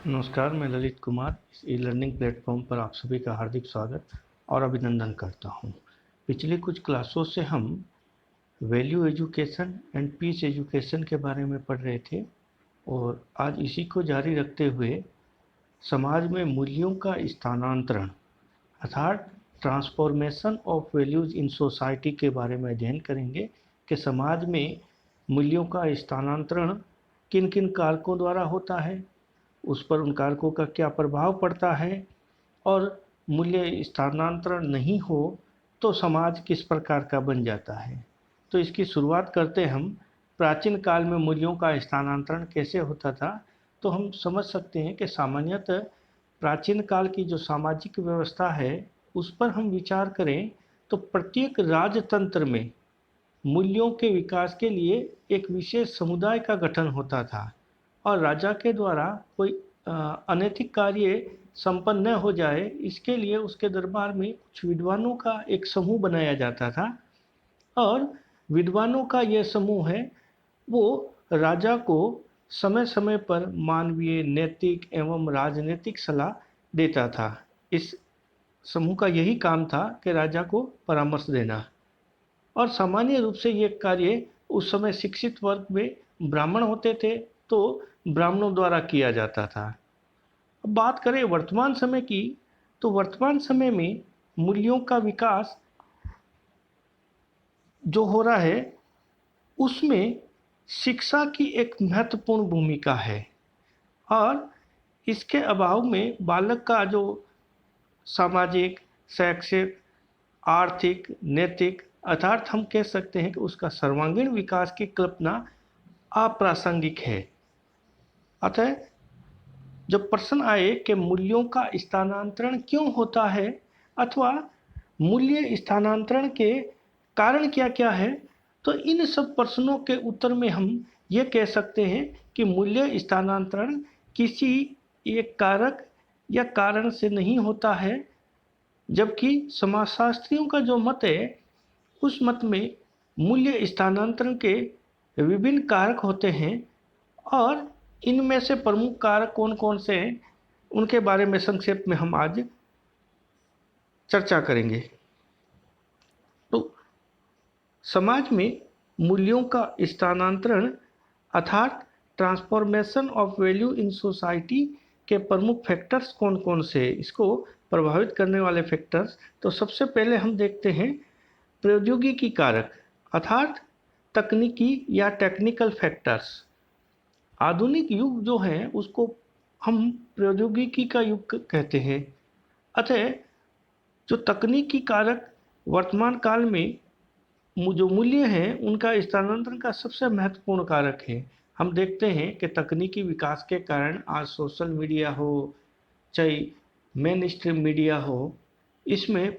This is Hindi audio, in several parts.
नमस्कार, मैं ललित कुमार इस ई लर्निंग प्लेटफॉर्म पर आप सभी का हार्दिक स्वागत और अभिनंदन करता हूँ। पिछली कुछ क्लासों से हम value education and peace education के बारे में पढ़ रहे थे और आज इसी को जारी रखते हुए समाज में मूल्यों का स्थानांतरण अर्थात transformation of values in society के बारे में अध्ययन करेंगे कि समाज में मूल्यों का स्थानांतरण किन किन कारकों द्वारा होता है, उस पर उन कारकों का क्या प्रभाव पड़ता है और मूल्य स्थानांतरण नहीं हो तो समाज किस प्रकार का बन जाता है। तो इसकी शुरुआत करते हम प्राचीन काल में मूल्यों का स्थानांतरण कैसे होता था। तो हम समझ सकते हैं कि सामान्यतः प्राचीन काल की जो सामाजिक व्यवस्था है उस पर हम विचार करें तो प्रत्येक राजतंत्र में मूल्यों के विकास के लिए एक विशेष समुदाय का गठन होता था और राजा के द्वारा कोई अनैतिक कार्य संपन्न न हो जाए इसके लिए उसके दरबार में कुछ विद्वानों का एक समूह बनाया जाता था और विद्वानों का यह समूह है वो राजा को समय समय पर मानवीय नैतिक एवं राजनीतिक सलाह देता था। इस समूह का यही काम था कि राजा को परामर्श देना और सामान्य रूप से ये कार्य उस समय शिक्षित वर्ग में ब्राह्मण होते थे तो ब्राह्मणों द्वारा किया जाता था। अब बात करें वर्तमान समय की तो वर्तमान समय में मूल्यों का विकास जो हो रहा है उसमें शिक्षा की एक महत्वपूर्ण भूमिका है और इसके अभाव में बालक का जो सामाजिक, शैक्षिक, आर्थिक, नैतिक अर्थात हम कह सकते हैं कि उसका सर्वांगीण विकास की कल्पना अप्रासंगिक है। अतः जब प्रश्न आए कि मूल्यों का स्थानांतरण क्यों होता है अथवा मूल्य स्थानांतरण के कारण क्या क्या है, तो इन सब प्रश्नों के उत्तर में हम ये कह सकते हैं कि मूल्य स्थानांतरण किसी एक कारक या कारण से नहीं होता है, जबकि समाजशास्त्रियों का जो मत है उस मत में मूल्य स्थानांतरण के विभिन्न कारक होते हैं और इनमें से प्रमुख कारक कौन कौन से हैं उनके बारे में संक्षेप में हम आज चर्चा करेंगे। तो समाज में मूल्यों का स्थानांतरण अर्थात transformation of value in society के प्रमुख फैक्टर्स कौन कौन से, इसको प्रभावित करने वाले फैक्टर्स। तो सबसे पहले हम देखते हैं प्रौद्योगिकी कारक अर्थात तकनीकी या टेक्निकल फैक्टर्स। आधुनिक युग जो है उसको हम प्रौद्योगिकी का युग कहते हैं। अतः जो तकनीकी कारक वर्तमान काल में जो मूल्य हैं उनका स्थानांतरण का सबसे महत्वपूर्ण कारक है। हम देखते हैं कि तकनीकी विकास के कारण आज सोशल मीडिया हो चाहे मेन स्ट्रीम मीडिया हो, इसमें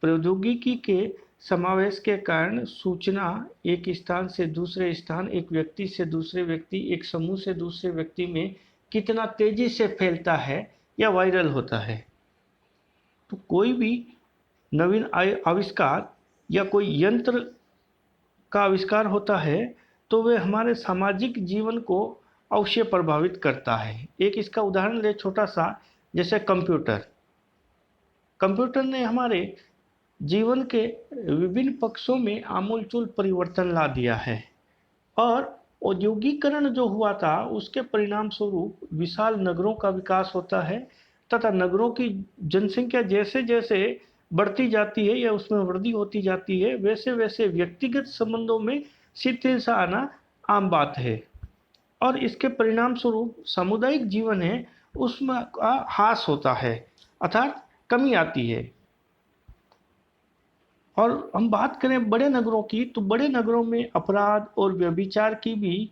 प्रौद्योगिकी के समावेश के कारण सूचना एक स्थान से दूसरे स्थान, एक व्यक्ति से दूसरे व्यक्ति, एक समूह से दूसरे व्यक्ति में कितना तेजी से फैलता है या वायरल होता है। तो कोई भी नवीन आविष्कार या कोई यंत्र का आविष्कार होता है तो वे हमारे सामाजिक जीवन को अवश्य प्रभावित करता है। एक इसका उदाहरण ले छोटा सा, जैसे कंप्यूटर। कंप्यूटर ने हमारे जीवन के विभिन्न पक्षों में आमूलचूल परिवर्तन ला दिया है और औद्योगिकरण जो हुआ था उसके परिणाम स्वरूप विशाल नगरों का विकास होता है तथा नगरों की जनसंख्या जैसे जैसे बढ़ती जाती है या उसमें वृद्धि होती जाती है वैसे वैसे व्यक्तिगत संबंधों में शिथिलता आना आम बात है और इसके परिणाम स्वरूप सामुदायिक जीवन है उसमें ह्रास होता है अर्थात कमी आती है। और हम बात करें बड़े नगरों की तो बड़े नगरों में अपराध और व्यभिचार की भी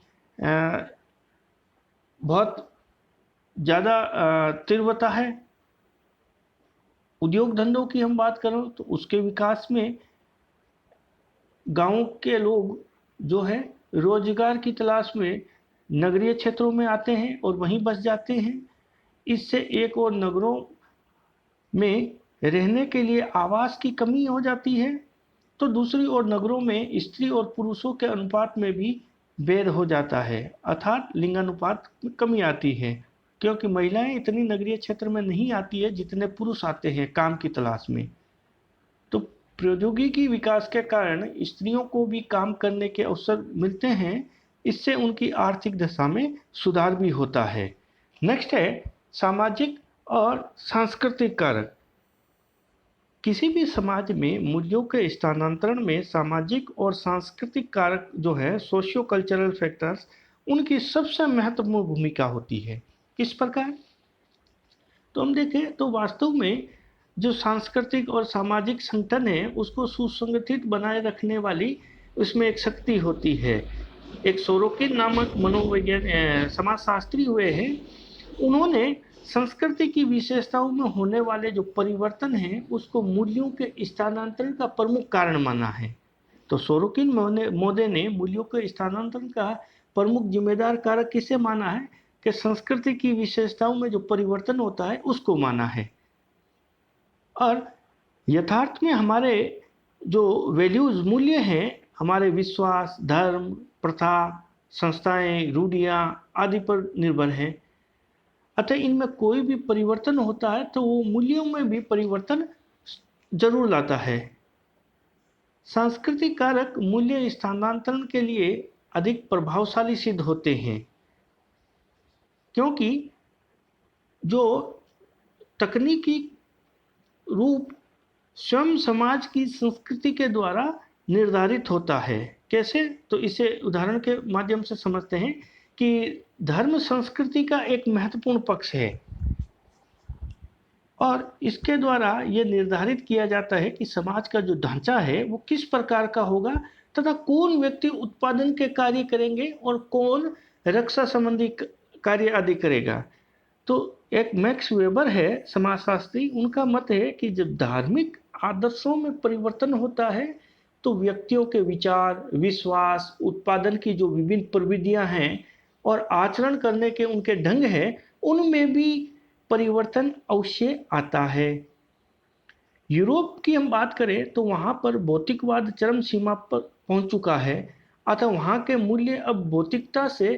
बहुत ज़्यादा तीव्रता है। उद्योग धंधों की हम बात करें तो उसके विकास में गांव के लोग जो है रोजगार की तलाश में नगरीय क्षेत्रों में आते हैं और वहीं बस जाते हैं। इससे एक और नगरों में रहने के लिए आवास की कमी हो जाती है तो दूसरी ओर नगरों में स्त्री और पुरुषों के अनुपात में भी भेद हो जाता है अर्थात लिंगानुपात में कमी आती है। क्योंकि महिलाएं इतनी नगरीय क्षेत्र में नहीं आती है जितने पुरुष आते हैं काम की तलाश में। तो प्रौद्योगिकी विकास के कारण स्त्रियों को भी काम करने के अवसर मिलते हैं, इससे उनकी आर्थिक दशा में सुधार भी होता है। नेक्स्ट है सामाजिक और सांस्कृतिक कारक। किसी भी समाज में मूल्यों के स्थानांतरण में सामाजिक और सांस्कृतिक कारक जो है सोशियो कल्चरल फैक्टर्स, उनकी सबसे महत्वपूर्ण भूमिका होती है। किस प्रकार? तो हम देखें तो वास्तव में जो सांस्कृतिक और सामाजिक संगठन है उसको सुसंगठित बनाए रखने वाली उसमें एक शक्ति होती है। एक सोरोकिन नामक मनोवैज्ञानिक समाजशास्त्री हुए हैं, उन्होंने संस्कृति की विशेषताओं में होने वाले जो परिवर्तन हैं उसको मूल्यों के स्थानांतरण का प्रमुख कारण माना है। तो सोरोकिन मोदे ने मूल्यों के स्थानांतरण का प्रमुख जिम्मेदार कारक किसे माना है कि संस्कृति की विशेषताओं में जो परिवर्तन होता है उसको माना है। और यथार्थ में हमारे जो वैल्यूज मूल्य हैं, हमारे विश्वास, धर्म, प्रथा, संस्थाएं, रूढ़ियाँ आदि पर निर्भर हैं। अतः इनमें कोई भी परिवर्तन होता है तो वो मूल्यों में भी परिवर्तन जरूर लाता है। सांस्कृतिक कारक मूल्य स्थानांतरण के लिए अधिक प्रभावशाली सिद्ध होते हैं, क्योंकि जो तकनीकी रूप स्वयं समाज की संस्कृति के द्वारा निर्धारित होता है। कैसे? तो इसे उदाहरण के माध्यम से समझते हैं कि धर्म संस्कृति का एक महत्वपूर्ण पक्ष है और इसके द्वारा ये निर्धारित किया जाता है कि समाज का जो ढांचा है वो किस प्रकार का होगा तथा कौन व्यक्ति उत्पादन के कार्य करेंगे और कौन रक्षा संबंधी कार्य आदि करेगा। तो एक मैक्स वेबर है समाजशास्त्री, उनका मत है कि जब धार्मिक आदर्शों में परिवर्तन होता है तो व्यक्तियों के विचार, विश्वास, उत्पादन की जो विभिन्न प्रविधियां हैं और आचरण करने के उनके ढंग हैं उनमें भी परिवर्तन अवश्य आता है। यूरोप की हम बात करें तो वहाँ पर भौतिकवाद चरम सीमा पर पहुँच चुका है, अतः वहाँ के मूल्य अब भौतिकता से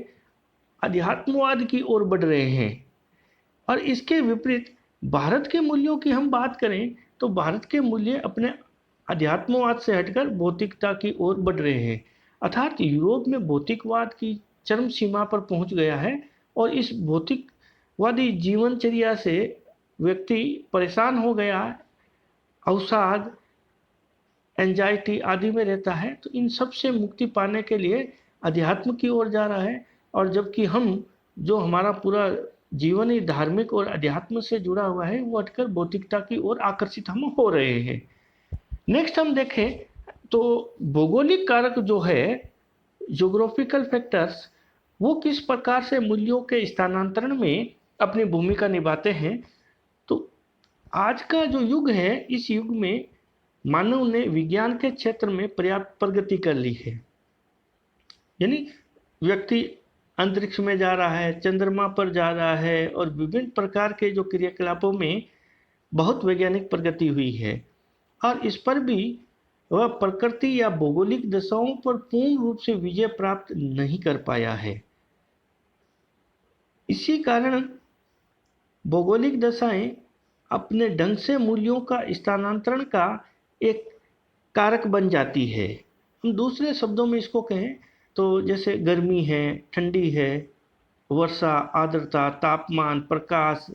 अध्यात्मवाद की ओर बढ़ रहे हैं। और इसके विपरीत भारत के मूल्यों की हम बात करें तो भारत के मूल्य अपने अध्यात्मवाद से हटकर भौतिकता की ओर बढ़ रहे हैं। अर्थात यूरोप में भौतिकवाद की चरम सीमा पर पहुंच गया है और इस भौतिकवादी जीवनचर्या से व्यक्ति परेशान हो गया, अवसाद, एंजाइटी आदि में रहता है। तो इन सब से मुक्ति पाने के लिए अध्यात्म की ओर जा रहा है, और जबकि हम जो हमारा पूरा जीवन ही धार्मिक और अध्यात्म से जुड़ा हुआ है वो हटकर भौतिकता की ओर आकर्षित हम हो रहे हैं। नेक्स्ट हम देखें तो भौगोलिक कारक जो है ज्योग्राफिकल फैक्टर्स, वो किस प्रकार से मूल्यों के स्थानांतरण में अपनी भूमिका निभाते हैं। तो आज का जो युग है, इस युग में मानव ने विज्ञान के क्षेत्र में पर्याप्त प्रगति कर ली है। यानी व्यक्ति अंतरिक्ष में जा रहा है, चंद्रमा पर जा रहा है और विभिन्न प्रकार के जो क्रियाकलापों में बहुत वैज्ञानिक प्रगति हुई है, और इस पर भी वह प्रकृति या भौगोलिक दशाओं पर पूर्ण रूप से विजय प्राप्त नहीं कर पाया है। इसी कारण भौगोलिक दशाएं अपने ढंग से मूल्यों का स्थानांतरण का एक कारक बन जाती है। हम दूसरे शब्दों में इसको कहें तो जैसे गर्मी है, ठंडी है, वर्षा, आर्द्रता, तापमान, प्रकाश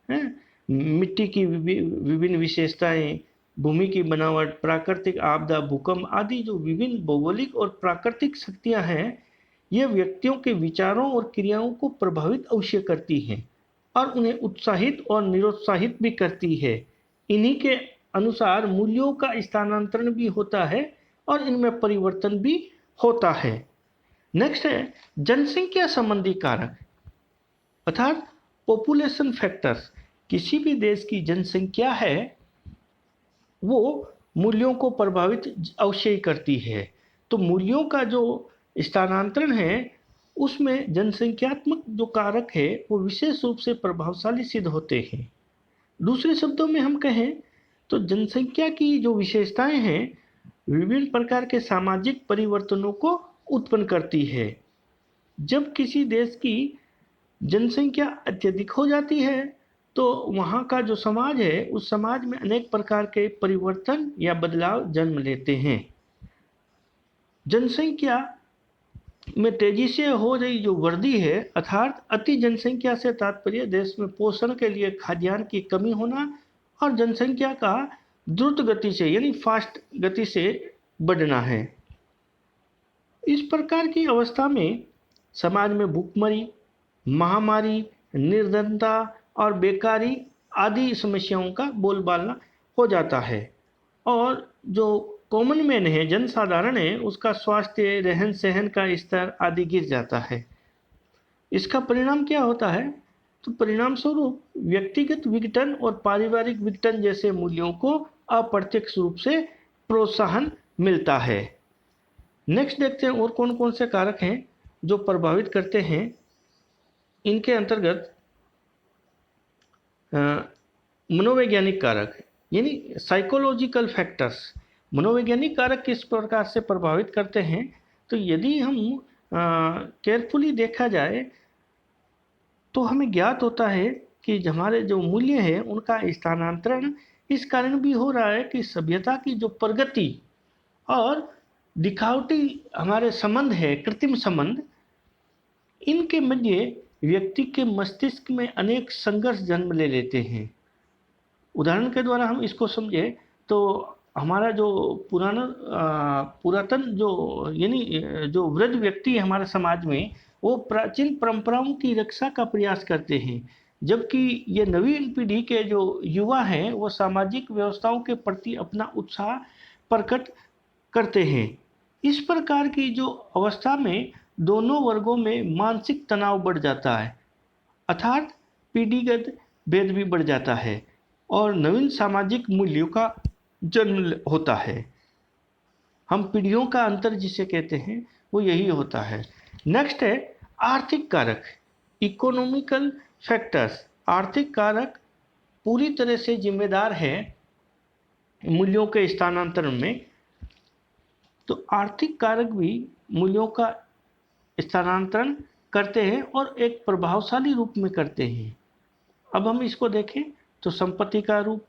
है, मिट्टी की विभिन्न विशेषताएं, भूमि की बनावट, प्राकृतिक आपदा, भूकंप आदि जो विभिन्न भौगोलिक और प्राकृतिक शक्तियां हैं, ये व्यक्तियों के विचारों और क्रियाओं को प्रभावित अवश्य करती हैं और उन्हें उत्साहित और निरुत्साहित भी करती है। इन्हीं के अनुसार मूल्यों का स्थानांतरण भी होता है और इनमें परिवर्तन भी होता है। नेक्स्ट है जनसंख्या संबंधी कारक अर्थात पॉपुलेशन फैक्टर्स। किसी भी देश की जनसंख्या है वो मूल्यों को प्रभावित अवश्य करती है। तो मूल्यों का जो स्थानांतरण है उसमें जनसंख्यात्मक जो कारक है वो विशेष रूप से प्रभावशाली सिद्ध होते हैं। दूसरे शब्दों में हम कहें तो जनसंख्या की जो विशेषताएं हैं विभिन्न प्रकार के सामाजिक परिवर्तनों को उत्पन्न करती है। जब किसी देश की जनसंख्या अत्यधिक हो जाती है तो वहाँ का जो समाज है उस समाज में अनेक प्रकार के परिवर्तन या बदलाव जन्म लेते हैं। जनसंख्या में तेजी से हो रही जो वृद्धि है अर्थात अति जनसंख्या से तात्पर्य देश में पोषण के लिए खाद्यान्न की कमी होना और जनसंख्या का द्रुत गति से यानी फास्ट गति से बढ़ना है। इस प्रकार की अवस्था में समाज में भूखमरी, महामारी, निर्धनता और बेकारी आदि समस्याओं का बोलबाला हो जाता है और जो कॉमन मैन है, जनसाधारण है, उसका स्वास्थ्य, रहन सहन का स्तर आदि गिर जाता है। इसका परिणाम क्या होता है? तो परिणाम स्वरूप व्यक्तिगत विघटन और पारिवारिक विघटन जैसे मूल्यों को अप्रत्यक्ष रूप से प्रोत्साहन मिलता है। नेक्स्ट देखते हैं और कौन कौन से कारक हैं जो प्रभावित करते हैं। इनके अंतर्गत मनोवैज्ञानिक कारक यानी साइकोलॉजिकल फैक्टर्स। मनोवैज्ञानिक कारक किस प्रकार से प्रभावित करते हैं? तो यदि हम केयरफुली देखा जाए तो हमें ज्ञात होता है कि हमारे जो मूल्य हैं उनका स्थानांतरण इस कारण भी हो रहा है कि सभ्यता की जो प्रगति और दिखावटी हमारे संबंध है, कृत्रिम संबंध, इनके मध्य व्यक्ति के मस्तिष्क में अनेक संघर्ष जन्म ले लेते हैं। उदाहरण के द्वारा हम इसको समझे तो हमारा जो पुरातन जो यानी जो वृद्ध व्यक्ति है हमारे समाज में, वो प्राचीन परंपराओं की रक्षा का प्रयास करते हैं, जबकि ये नवीन पीढ़ी के जो युवा हैं वो सामाजिक व्यवस्थाओं के प्रति अपना उत्साह प्रकट करते हैं। इस प्रकार की जो अवस्था में दोनों वर्गों में मानसिक तनाव बढ़ जाता है अर्थात पीढ़ीगत भेद भी बढ़ जाता है और नवीन सामाजिक मूल्यों का जन्म होता है। हम पीढ़ियों का अंतर जिसे कहते हैं वो यही होता है। नेक्स्ट है आर्थिक कारक, इकोनॉमिकल फैक्टर्स। आर्थिक कारक पूरी तरह से जिम्मेदार है मूल्यों के स्थानांतरण में। तो आर्थिक कारक भी मूल्यों का स्थानांतरण करते हैं और एक प्रभावशाली रूप में करते हैं। अब हम इसको देखें तो संपत्ति का रूप,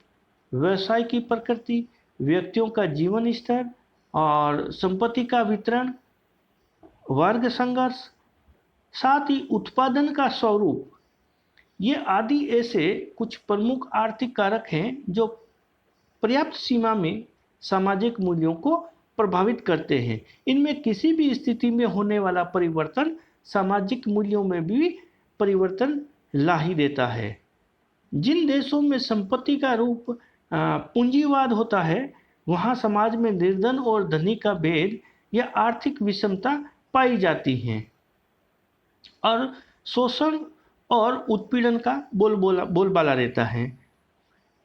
व्यवसाय की प्रकृति, व्यक्तियों का जीवन स्तर और संपत्ति का वितरण, वर्ग संघर्ष, साथ ही उत्पादन का स्वरूप, ये आदि ऐसे कुछ प्रमुख आर्थिक कारक हैं जो पर्याप्त सीमा में सामाजिक मूल्यों को प्रभावित करते हैं। इनमें किसी भी स्थिति में होने वाला परिवर्तन सामाजिक मूल्यों में भी परिवर्तन ला ही देता है। जिन देशों में संपत्ति का रूप पूंजीवाद होता है वहाँ समाज में निर्धन और धनी का भेद या आर्थिक विषमता पाई जाती है और शोषण और उत्पीड़न का बोलबाला रहता है।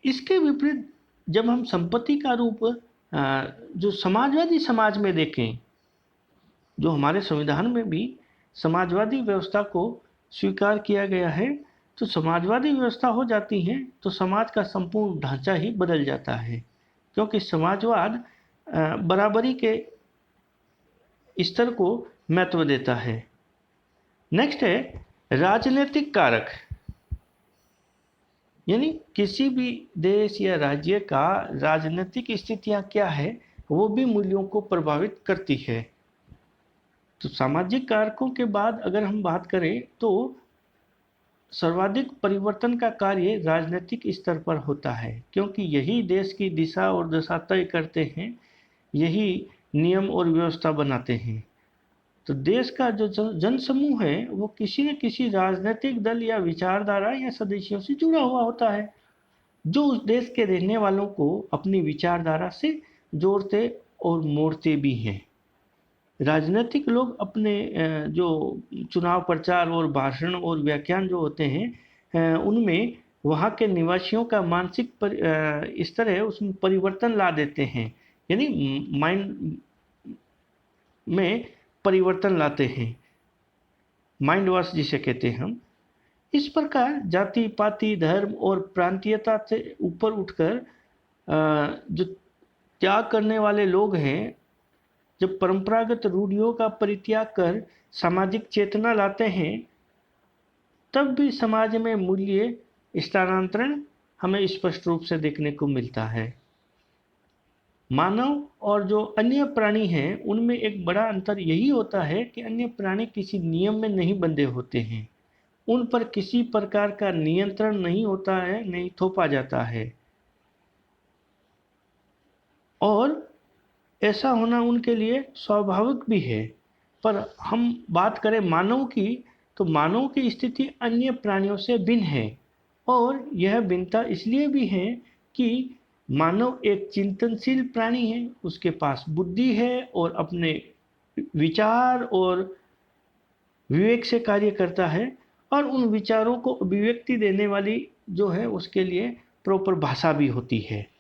इसके विपरीत जब हम संपत्ति का रूप जो समाजवादी समाज में देखें, जो हमारे संविधान में भी समाजवादी व्यवस्था को स्वीकार किया गया है, तो समाजवादी व्यवस्था हो जाती है तो समाज का संपूर्ण ढांचा ही बदल जाता है, क्योंकि समाजवाद बराबरी के स्तर को महत्व देता है। नेक्स्ट है राजनीतिक कारक, यानी किसी भी देश या राज्य का राजनीतिक स्थितियां क्या है वो भी मूल्यों को प्रभावित करती है। तो सामाजिक कारकों के बाद अगर हम बात करें तो सर्वाधिक परिवर्तन का कार्य राजनीतिक स्तर पर होता है, क्योंकि यही देश की दिशा और दशा तय करते हैं, यही नियम और व्यवस्था बनाते हैं। तो देश का जो जनसमूह है वो किसी न किसी राजनीतिक दल या विचारधारा या सदस्यों से जुड़ा हुआ होता है, जो उस देश के रहने वालों को अपनी विचारधारा से जोड़ते और मोड़ते भी हैं। राजनीतिक लोग अपने जो चुनाव प्रचार और भाषण और व्याख्यान जो होते हैं उनमें वहाँ के निवासियों का मानसिक स्तर है उसमें परिवर्तन ला देते हैं, यानी माइंड में परिवर्तन लाते हैं, माइंड वॉश जिसे कहते हैं हम। इस प्रकार जाति पाति धर्म और प्रांतीयता से ऊपर उठकर जो त्याग करने वाले लोग हैं, जब परंपरागत रूढ़ियों का परित्याग कर सामाजिक चेतना लाते हैं तब भी समाज में मूल्य स्थानांतरण हमें स्पष्ट रूप से देखने को मिलता है। मानव और जो अन्य प्राणी हैं उनमें एक बड़ा अंतर यही होता है कि अन्य प्राणी किसी नियम में नहीं बंधे होते हैं, उन पर किसी प्रकार का नियंत्रण नहीं होता है, नहीं थोपा जाता है, और ऐसा होना उनके लिए स्वाभाविक भी है। पर हम बात करें मानव की, तो मानव की स्थिति अन्य प्राणियों से भिन्न है, और यह भिन्नता इसलिए भी है कि मानव एक चिंतनशील प्राणी है, उसके पास बुद्धि है और अपने विचार और विवेक से कार्य करता है, और उन विचारों को अभिव्यक्ति देने वाली जो है उसके लिए प्रॉपर भाषा भी होती है,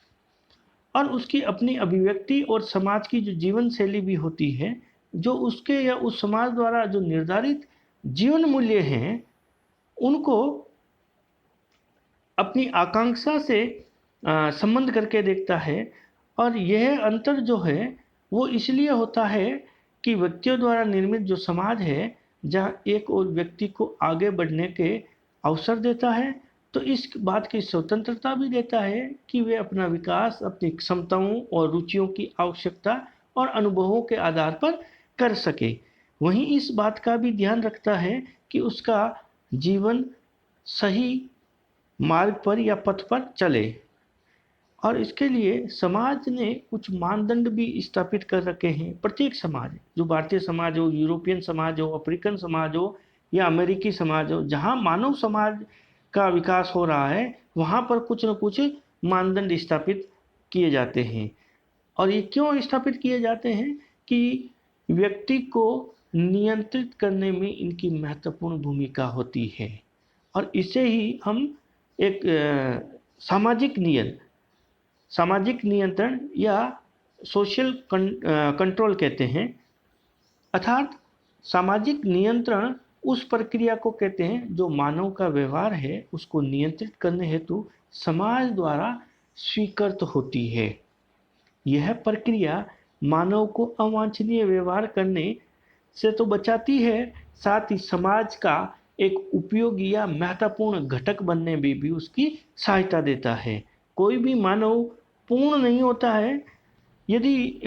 और उसकी अपनी अभिव्यक्ति और समाज की जो जीवन शैली भी होती है, जो उसके या उस समाज द्वारा जो निर्धारित जीवन मूल्य हैं उनको अपनी आकांक्षा से संबंध करके देखता है। और यह अंतर जो है वो इसलिए होता है कि व्यक्तियों द्वारा निर्मित जो समाज है, जहाँ एक और व्यक्ति को आगे बढ़ने के अवसर देता है, तो इस बात की स्वतंत्रता भी देता है कि वे अपना विकास अपनी क्षमताओं और रुचियों की आवश्यकता और अनुभवों के आधार पर कर सके। वहीं इस बात का भी ध्यान रखता है कि उसका जीवन सही मार्ग पर या पथ पर चले, और इसके लिए समाज ने कुछ मानदंड भी स्थापित कर रखे हैं। प्रत्येक समाज, जो भारतीय समाज हो, यूरोपियन समाज हो, अफ्रीकन समाज हो या अमेरिकी समाज हो, जहाँ मानव समाज का विकास हो रहा है वहाँ पर कुछ न कुछ मानदंड स्थापित किए जाते हैं। और ये क्यों स्थापित किए जाते हैं कि व्यक्ति को नियंत्रित करने में इनकी महत्वपूर्ण भूमिका होती है, और इसे ही हम एक सामाजिक नियंत्रण या सोशल कंट्रोल कहते हैं। अर्थात सामाजिक नियंत्रण उस प्रक्रिया को कहते हैं जो मानव का व्यवहार है उसको नियंत्रित करने हेतु समाज द्वारा स्वीकृत होती है। यह प्रक्रिया मानव को अवांछनीय व्यवहार करने से तो बचाती है, साथ ही समाज का एक उपयोगी या महत्वपूर्ण घटक बनने में भी उसकी सहायता देता है। कोई भी मानव पूर्ण नहीं होता है। यदि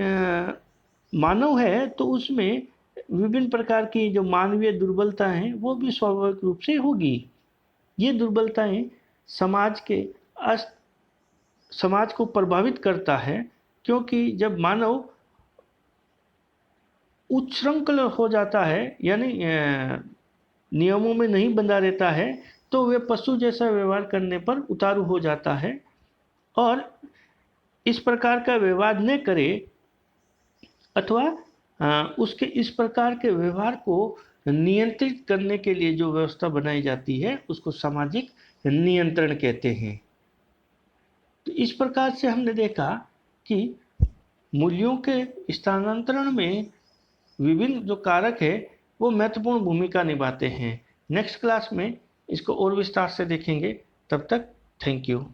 मानव है तो उसमें विभिन्न प्रकार की जो मानवीय दुर्बलता हैं वो भी स्वाभाविक रूप से होगी। ये दुर्बलताएं समाज को प्रभावित करता है, क्योंकि जब मानव उच्छृंखल हो जाता है, यानी नियमों में नहीं बंधा रहता है, तो वे पशु जैसा व्यवहार करने पर उतारू हो जाता है, और इस प्रकार का व्यवहार न करे अथवा उसके इस प्रकार के व्यवहार को नियंत्रित करने के लिए जो व्यवस्था बनाई जाती है उसको सामाजिक नियंत्रण कहते हैं। तो इस प्रकार से हमने देखा कि मूल्यों के स्थानांतरण में विभिन्न जो कारक है वो महत्वपूर्ण भूमिका निभाते हैं। नेक्स्ट क्लास में इसको और विस्तार से देखेंगे। तब तक थैंक यू।